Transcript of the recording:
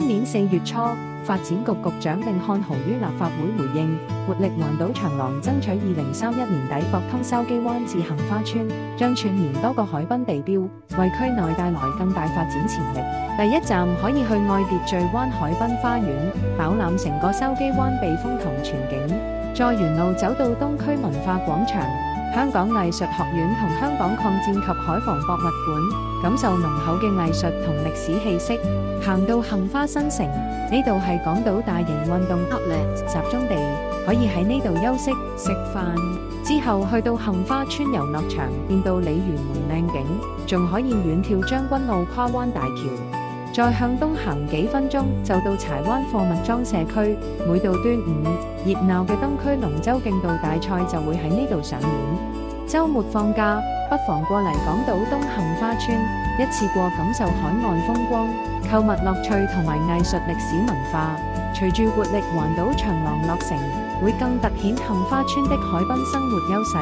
今年4月初，發展局局長甯漢豪於立法會回應，活力環島長廊爭取2031年底駁通筲箕灣至杏花村，將串連多個海濱地標，為區內帶來更大發展潛力。第一站可以去愛秩序灣海濱花園，飽覽成個筲箕灣避風塘全景，再沿路走到東區文化廣場、香港藝術學院同香港抗戰及海防博物館，感受濃厚嘅藝術同歷史氣息。行到杏花新城，呢度係港島大型運動 Outlet 集中地，可以喺呢度休息食飯，之後去到杏花村遊樂場，見到鯉魚門靚景，仲可以遠眺將軍澳跨灣大橋。再向東行幾分鐘就到柴灣貨物裝卸區，每到端午，熱鬧嘅東區龍舟競渡大賽就會喺呢度上演。週末放假，不妨過嚟港島東杏花村，一次過感受海岸風光、購物樂趣同埋藝術歷史文化。隨住活力環島長廊落成，會更凸顯杏花村的海濱生活優勢。